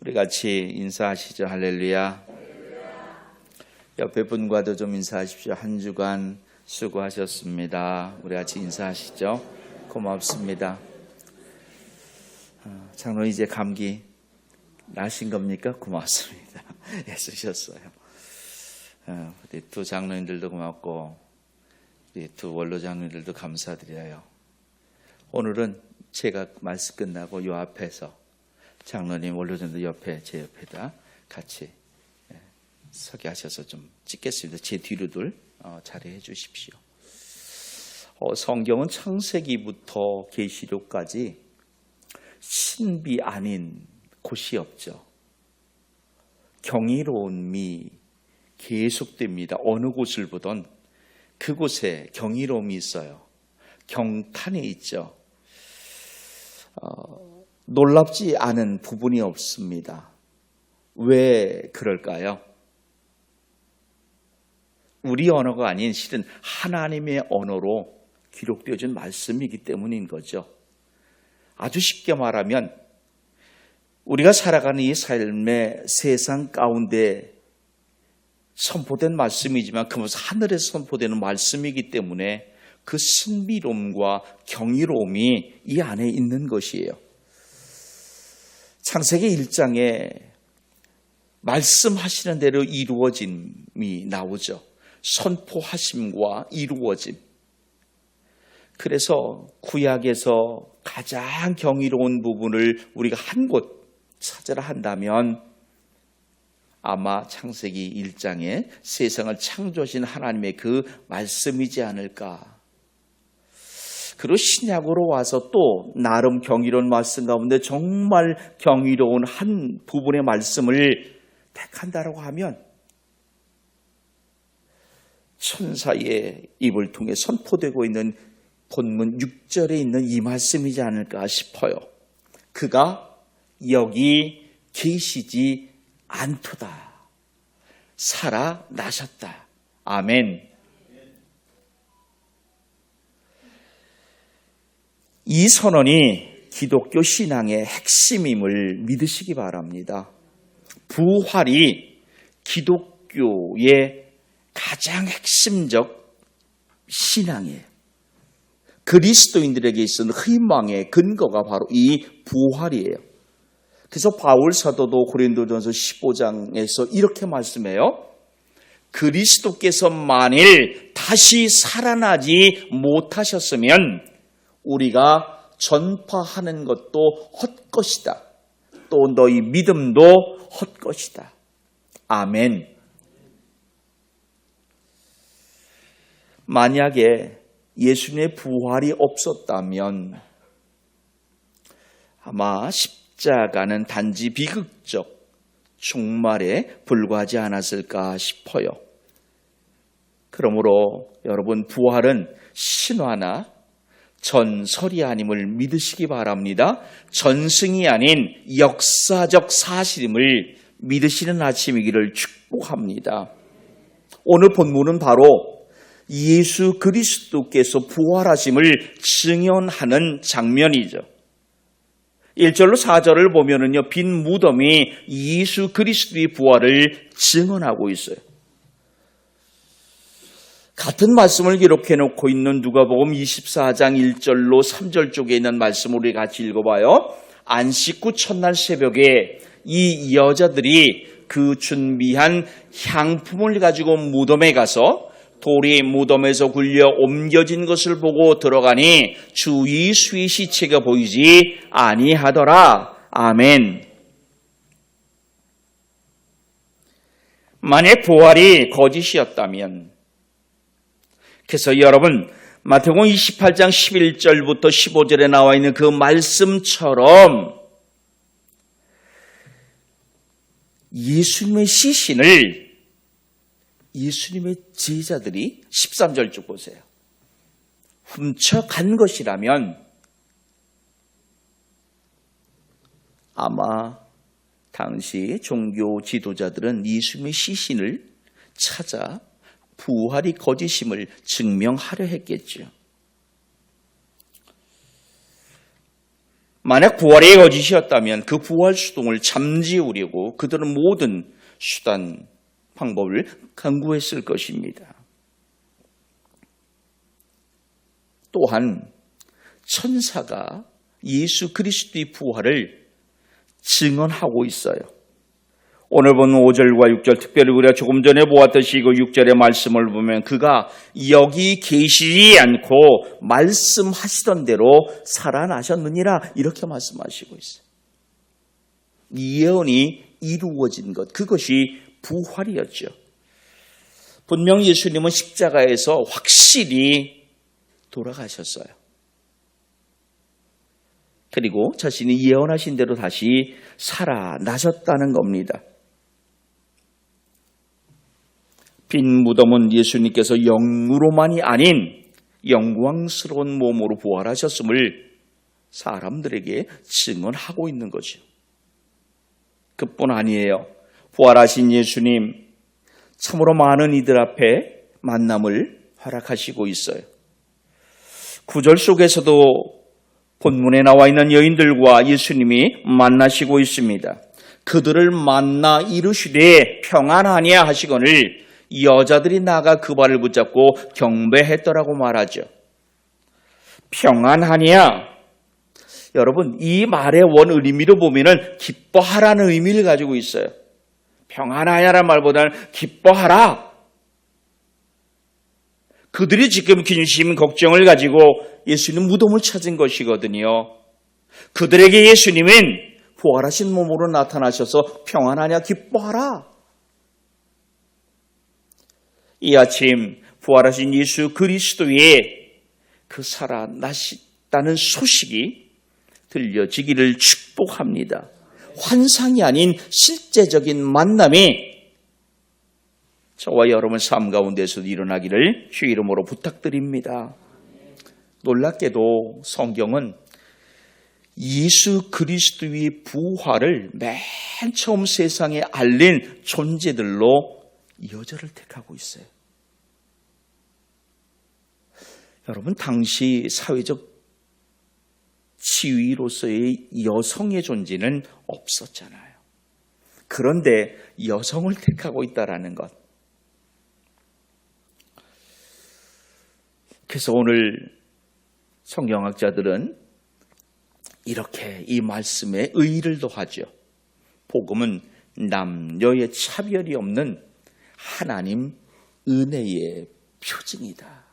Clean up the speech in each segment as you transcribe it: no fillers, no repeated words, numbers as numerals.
우리 같이 인사하시죠. 할렐루야. 옆에 분과도 좀 인사하십시오. 한 주간 수고하셨습니다. 우리 같이 인사하시죠. 고맙습니다. 장로님 이제 감기 나신 겁니까? 고맙습니다. 애쓰셨어요. 우리 두 장로님들도 고맙고 우리 두 원로 장로님들도 감사드려요. 오늘은 제가 말씀 끝나고 요 앞에서 장로님 원로장도 옆에 제 옆에다 같이 서게 하셔서 좀 찍겠습니다. 제 뒤로들 자리해 주십시오. 성경은 창세기부터 계시록까지 신비 아닌 곳이 없죠. 경이로움이 계속됩니다. 어느 곳을 보던 그곳에 경이로움이 있어요. 경탄이 있죠. 놀랍지 않은 부분이 없습니다. 왜 그럴까요? 우리 언어가 아닌 실은 하나님의 언어로 기록되어진 말씀이기 때문인 거죠. 아주 쉽게 말하면 우리가 살아가는 이 삶의 세상 가운데 선포된 말씀이지만 그것은 하늘에서 선포되는 말씀이기 때문에 그 신비로움과 경이로움이 이 안에 있는 것이에요. 창세기 1장에 말씀하시는 대로 이루어짐이 나오죠. 선포하심과 이루어짐. 그래서 구약에서 가장 경이로운 부분을 우리가 한 곳 찾으라 한다면 아마 창세기 1장에 세상을 창조하신 하나님의 그 말씀이지 않을까. 그리고 신약으로 와서 또 나름 경이로운 말씀 가운데 정말 경이로운 한 부분의 말씀을 택한다라고 하면 천사의 입을 통해 선포되고 있는 본문 6절에 있는 이 말씀이지 않을까 싶어요. 그가 여기 계시지 않도다. 살아나셨다. 아멘. 이 선언이 기독교 신앙의 핵심임을 믿으시기 바랍니다. 부활이 기독교의 가장 핵심적 신앙이에요. 그리스도인들에게 있어서 희망의 근거가 바로 이 부활이에요. 그래서 바울 사도도 고린도전서 15장에서 이렇게 말씀해요. 그리스도께서 만일 다시 살아나지 못하셨으면 우리가 전파하는 것도 헛것이다. 또 너희 믿음도 헛것이다. 아멘. 만약에 예수님의 부활이 없었다면 아마 십자가는 단지 비극적 종말에 불과하지 않았을까 싶어요. 그러므로 여러분 부활은 신화나 전설이 아님을 믿으시기 바랍니다. 전승이 아닌 역사적 사실임을 믿으시는 아침이기를 축복합니다. 오늘 본문은 바로 예수 그리스도께서 부활하심을 증언하는 장면이죠. 1절로 4절을 보면은요, 빈 무덤이 예수 그리스도의 부활을 증언하고 있어요. 같은 말씀을 기록해 놓고 있는 누가복음 24장 1절로 3절 쪽에 있는 말씀을 우리 같이 읽어봐요. 안식 후 첫날 새벽에 이 여자들이 그 준비한 향품을 가지고 무덤에 가서 돌이 무덤에서 굴려 옮겨진 것을 보고 들어가니 주 예수의 시체가 보이지 아니하더라. 아멘. 만약 부활이 거짓이었다면, 그래서 여러분 마태복음 28장 11절부터 15절에 나와 있는 그 말씀처럼 예수님의 시신을 예수님의 제자들이 13절 쭉 보세요. 훔쳐간 것이라면 아마 당시 종교 지도자들은 예수님의 시신을 찾아 부활이 거짓임을 증명하려 했겠죠. 만약 부활의 거짓이었다면 그 부활 수동을 잠재우려고 그들은 모든 수단, 방법을 강구했을 것입니다. 또한 천사가 예수 그리스도의 부활을 증언하고 있어요. 오늘 본 5절과 6절, 특별히 우리가 조금 전에 보았듯이 그 6절의 말씀을 보면 그가 여기 계시지 않고 말씀하시던 대로 살아나셨느니라 이렇게 말씀하시고 있어요. 예언이 이루어진 것, 그것이 부활이었죠. 분명 예수님은 십자가에서 확실히 돌아가셨어요. 그리고 자신이 예언하신 대로 다시 살아나셨다는 겁니다. 빈 무덤은 예수님께서 영으로만이 아닌 영광스러운 몸으로 부활하셨음을 사람들에게 증언하고 있는 거죠. 그뿐 아니에요. 부활하신 예수님, 참으로 많은 이들 앞에 만남을 허락하시고 있어요. 9절 속에서도 본문에 나와 있는 여인들과 예수님이 만나시고 있습니다. 그들을 만나 이르시되 평안하냐 하시거늘 여자들이 나가 그 발을 붙잡고 경배했더라고 말하죠. 평안하냐? 여러분, 이 말의 원 의미로 보면은 기뻐하라는 의미를 가지고 있어요. 평안하냐라는 말보다는 기뻐하라. 그들이 지금 근심, 걱정을 가지고 예수님 무덤을 찾은 것이거든요. 그들에게 예수님은 부활하신 몸으로 나타나셔서 평안하냐, 기뻐하라. 이 아침 부활하신 예수 그리스도의 그 살아나셨다는 소식이 들려지기를 축복합니다. 환상이 아닌 실제적인 만남이 저와 여러분 삶 가운데서도 일어나기를 주의 이름으로 부탁드립니다. 놀랍게도 성경은 예수 그리스도의 부활을 맨 처음 세상에 알린 존재들로 여자를 택하고 있어요. 여러분, 당시 사회적 지위로서의 여성의 존재는 없었잖아요. 그런데 여성을 택하고 있다는 것. 그래서 오늘 성경학자들은 이렇게 이 말씀에 의의를 더하죠. 복음은 남녀의 차별이 없는 하나님 은혜의 표징이다.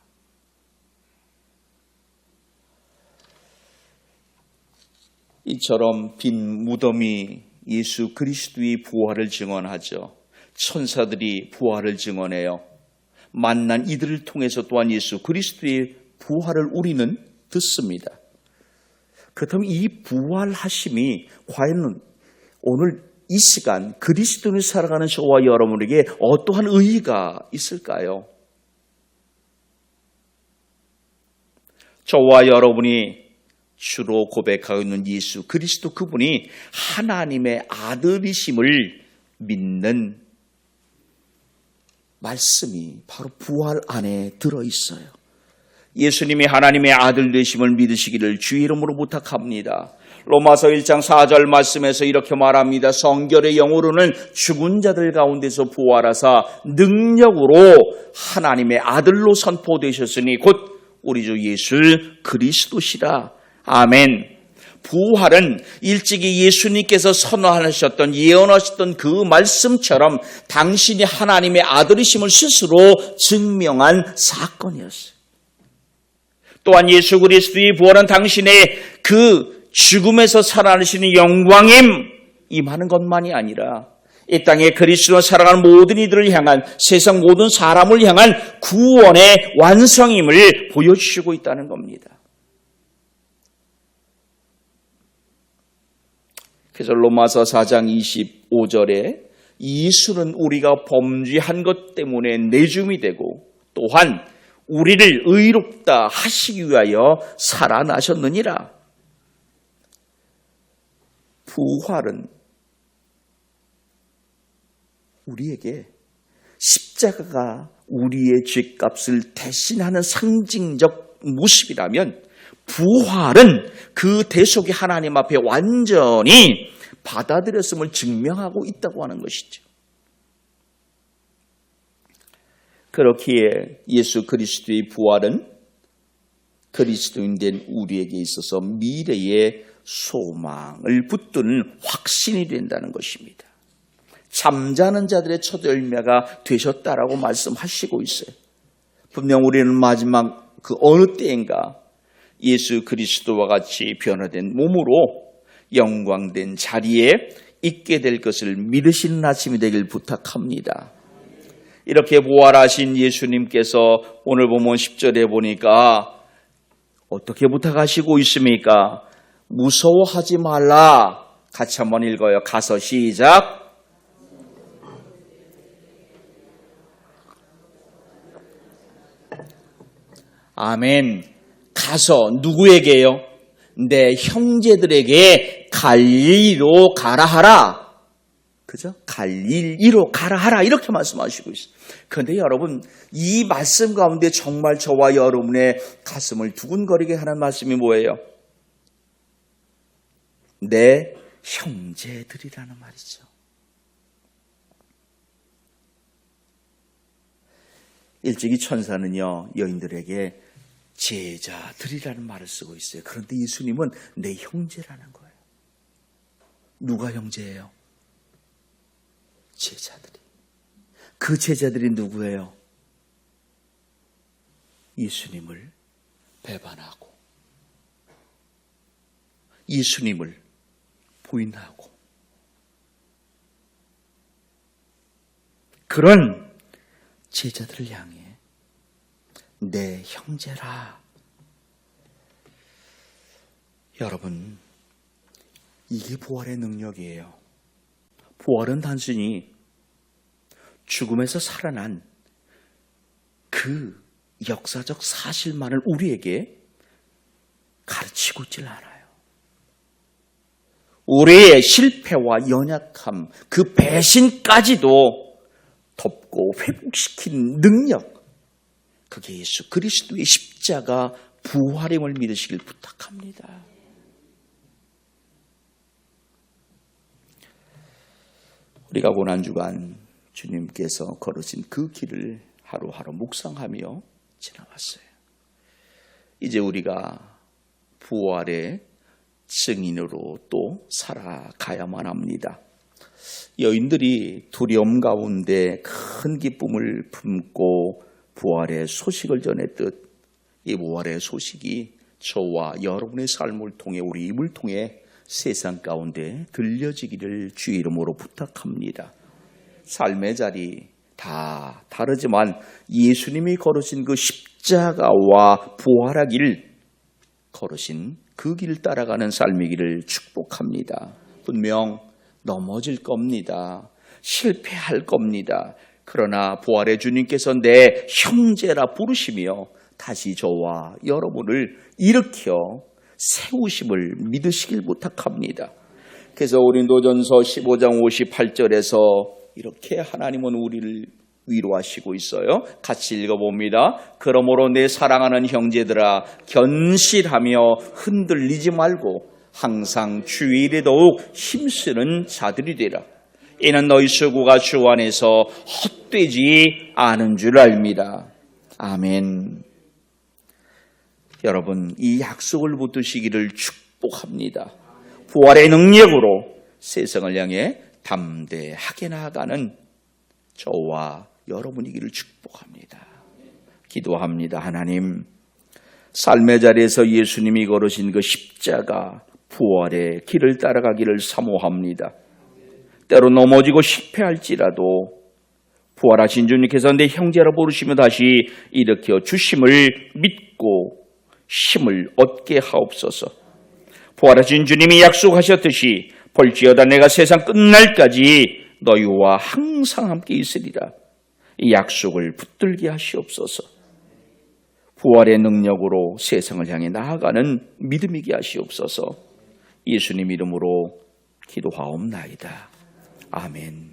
이처럼 빈 무덤이 예수 그리스도의 부활을 증언하죠. 천사들이 부활을 증언해요. 만난 이들을 통해서 또한 예수 그리스도의 부활을 우리는 듣습니다. 그렇다면 이 부활하심이 과연 오늘 이 시간 그리스도를 살아가는 저와 여러분에게 어떠한 의의가 있을까요? 저와 여러분이 주로 고백하고 있는 예수 그리스도, 그분이 하나님의 아들이심을 믿는 말씀이 바로 부활 안에 들어있어요. 예수님이 하나님의 아들 되심을 믿으시기를 주의 이름으로 부탁합니다. 로마서 1장 4절 말씀에서 이렇게 말합니다. 성결의 영으로는 죽은 자들 가운데서 부활하사 능력으로 하나님의 아들로 선포되셨으니 곧 우리 주 예수 그리스도시라. 아멘. 부활은 일찍이 예수님께서 선언하셨던, 예언하셨던 그 말씀처럼 당신이 하나님의 아들이심을 스스로 증명한 사건이었어요. 또한 예수 그리스도의 부활은 당신의 그 죽음에서 살아나시는 영광임 임하는 것만이 아니라 이 땅에 그리스도로 살아가는 모든 이들을 향한, 세상 모든 사람을 향한 구원의 완성임을 보여주시고 있다는 겁니다. 그래서 로마서 4장 25절에 예수는 우리가 범죄한 것 때문에 내줌이 되고 또한 우리를 의롭다 하시기 위하여 살아나셨느니라. 부활은 우리에게 십자가가 우리의 죄값을 대신하는 상징적 모습이라면 부활은 그 대속의 하나님 앞에 완전히 받아들였음을 증명하고 있다고 하는 것이죠. 그렇기에 예수 그리스도의 부활은 그리스도인 된 우리에게 있어서 미래의 소망을 붙드는 확신이 된다는 것입니다. 잠자는 자들의 첫 열매가 되셨다라고 말씀하시고 있어요. 분명 우리는 마지막 그 어느 때인가 예수 그리스도와 같이 변화된 몸으로 영광된 자리에 있게 될 것을 믿으시는 아침이 되길 부탁합니다. 이렇게 부활하신 예수님께서 오늘 본문 10절에 보니까 어떻게 부탁하시고 있습니까? 무서워하지 말라. 같이 한번 읽어요. 가서 시작. 아멘. 가서 누구에게요? 내 형제들에게 갈릴리로 가라 하라. 그죠? 갈릴리로 가라 하라. 이렇게 말씀하시고 있어요. 그런데 여러분, 이 말씀 가운데 정말 저와 여러분의 가슴을 두근거리게 하는 말씀이 뭐예요? 내 형제들이라는 말이죠. 일찍이 천사는요, 여인들에게 제자들이라는 말을 쓰고 있어요. 그런데 예수님은 내 형제라는 거예요. 누가 형제예요? 제자들이. 그 제자들이 누구예요? 예수님을 배반하고 예수님을 부인하고 그런 제자들을 향해 내 형제라. 여러분, 이게 부활의 능력이에요. 부활은 단순히 죽음에서 살아난 그 역사적 사실만을 우리에게 가르치고 있질 않아요. 우리의 실패와 연약함, 그 배신까지도 덮고 회복시키는 능력, 그게 예수 그리스도의 십자가 부활임을 믿으시길 부탁합니다. 우리가 고난 주간 주님께서 걸으신 그 길을 하루하루 묵상하며 지나왔어요. 이제 우리가 부활의 증인으로 또 살아가야만 합니다. 여인들이 두려움 가운데 큰 기쁨을 품고 부활의 소식을 전했듯 이 부활의 소식이 저와 여러분의 삶을 통해 우리 입을 통해 세상 가운데 들려지기를 주의 이름으로 부탁합니다. 삶의 자리 다 다르지만 예수님이 걸으신 그 십자가와 부활하길 걸으신 그 길 따라가는 삶이기를 축복합니다. 분명 넘어질 겁니다. 실패할 겁니다. 그러나 부활의 주님께서 내 형제라 부르시며 다시 저와 여러분을 일으켜 세우심을 믿으시길 부탁합니다. 그래서 고린도전서 15장 58절에서 이렇게 하나님은 우리를 위로하시고 있어요. 같이 읽어봅니다. 그러므로 내 사랑하는 형제들아, 견실하며 흔들리지 말고 항상 주일에 더욱 힘쓰는 자들이 되라. 이는 너희 수고가 주 안에서 헛되지 않은 줄 압니다. 아멘. 여러분, 이 약속을 붙드시기를 축복합니다. 부활의 능력으로 세상을 향해 담대하게 나아가는 저와 여러분이기를 축복합니다. 기도합니다. 하나님, 삶의 자리에서 예수님이 걸으신 그 십자가 부활의 길을 따라가기를 사모합니다. 때로 넘어지고 실패할지라도 부활하신 주님께서 내 형제라 부르시며 다시 일으켜 주심을 믿고 힘을 얻게 하옵소서. 부활하신 주님이 약속하셨듯이 볼지어다 내가 세상 끝날까지 너희와 항상 함께 있으리라. 이 약속을 붙들게 하시옵소서. 부활의 능력으로 세상을 향해 나아가는 믿음이게 하시옵소서. 예수님 이름으로 기도하옵나이다. 아멘.